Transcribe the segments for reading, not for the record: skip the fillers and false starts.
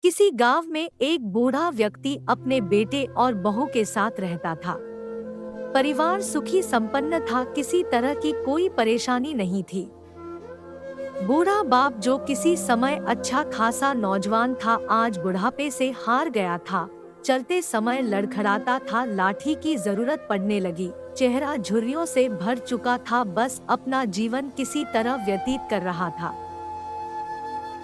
किसी गांव में एक बूढ़ा व्यक्ति अपने बेटे और बहू के साथ रहता था। परिवार सुखी संपन्न था, किसी तरह की कोई परेशानी नहीं थी। बूढ़ा बाप जो किसी समय अच्छा खासा नौजवान था, आज बुढ़ापे से हार गया था। चलते समय लड़खड़ाता था, लाठी की जरूरत पड़ने लगी। चेहरा झुर्रियों से भर चुका था, बस अपना जीवन किसी तरह व्यतीत कर रहा था।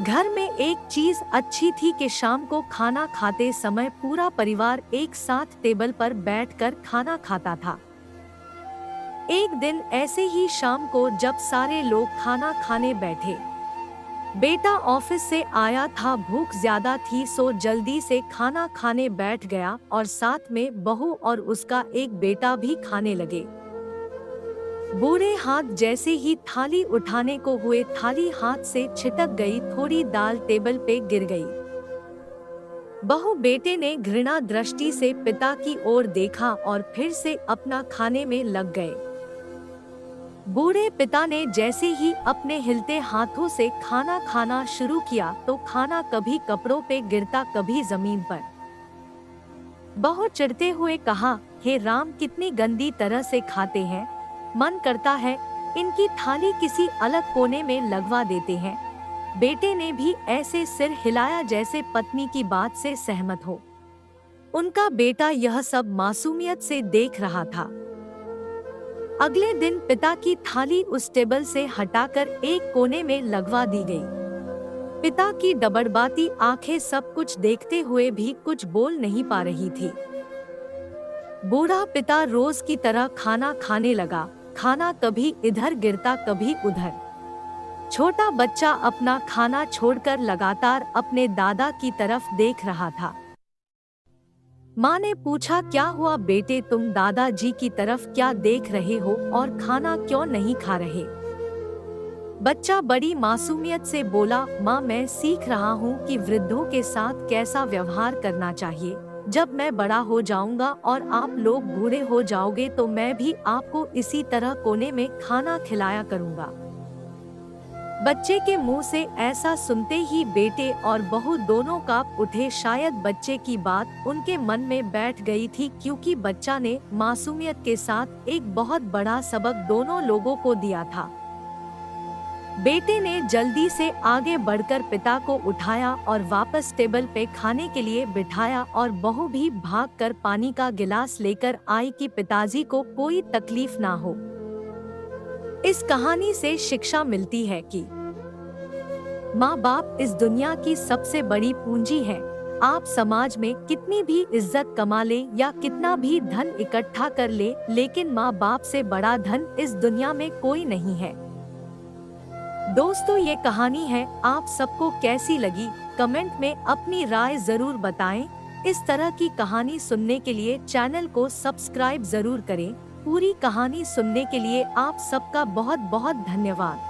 घर में एक चीज अच्छी थी कि शाम को खाना खाते समय पूरा परिवार एक साथ टेबल पर बैठकर खाना खाता था। एक दिन ऐसे ही शाम को जब सारे लोग खाना खाने बैठे, बेटा ऑफिस से आया था, भूख ज्यादा थी सो जल्दी से खाना खाने बैठ गया और साथ में बहू और उसका एक बेटा भी खाने लगे। बूढ़े हाथ जैसे ही थाली उठाने को हुए, थाली हाथ से छिटक गई, थोड़ी दाल टेबल पे गिर गई। बहू बेटे ने घृणा दृष्टि से पिता की ओर देखा और फिर से अपना खाने में लग गए। बूढ़े पिता ने जैसे ही अपने हिलते हाथों से खाना खाना शुरू किया तो खाना कभी कपड़ों पे गिरता, कभी जमीन पर। बहू चिढ़ते हुए कहा, हे राम, कितनी गंदी तरह से खाते हैं, मन करता है इनकी थाली किसी अलग कोने में लगवा देते हैं। बेटे ने भी ऐसे सिर हिलाया जैसे पत्नी की बात से सहमत हो। उनका बेटा यह सब मासूमियत से देख रहा था। अगले दिन पिता की थाली उस टेबल से हटाकर एक कोने में लगवा दी गई। पिता की डबडबाती आंखें सब कुछ देखते हुए भी कुछ बोल नहीं पा रही थी। बूढ़ा पिता रोज की तरह खाना खाने लगा। खाना कभी इधर गिरता, कभी उधर। छोटा बच्चा अपना खाना छोड़कर लगातार अपने दादा की तरफ देख रहा था। माँ ने पूछा, क्या हुआ बेटे, तुम दादाजी की तरफ क्या देख रहे हो और खाना क्यों नहीं खा रहे? बच्चा बड़ी मासूमियत से बोला, माँ, मैं सीख रहा हूँ कि वृद्धों के साथ कैसा व्यवहार करना चाहिए। जब मैं बड़ा हो जाऊंगा और आप लोग बूढ़े हो जाओगे तो मैं भी आपको इसी तरह कोने में खाना खिलाया करूंगा। बच्चे के मुंह से ऐसा सुनते ही बेटे और बहू दोनों कांप उठे। शायद बच्चे की बात उनके मन में बैठ गई थी, क्योंकि बच्चा ने मासूमियत के साथ एक बहुत बड़ा सबक दोनों लोगों को दिया था। बेटे ने जल्दी से आगे बढ़कर पिता को उठाया और वापस टेबल पे खाने के लिए बिठाया और बहू भी भागकर पानी का गिलास लेकर आई कि पिताजी को कोई तकलीफ ना हो। इस कहानी से शिक्षा मिलती है कि माँ बाप इस दुनिया की सबसे बड़ी पूंजी है। आप समाज में कितनी भी इज्जत कमा ले या कितना भी धन इकट्ठा कर ले, लेकिन माँ बाप से बड़ा धन इस दुनिया में कोई नहीं है। दोस्तों, ये कहानी है, आप सबको कैसी लगी कमेंट में अपनी राय जरूर बताएं। इस तरह की कहानी सुनने के लिए चैनल को सब्सक्राइब जरूर करें। पूरी कहानी सुनने के लिए आप सबका बहुत बहुत धन्यवाद।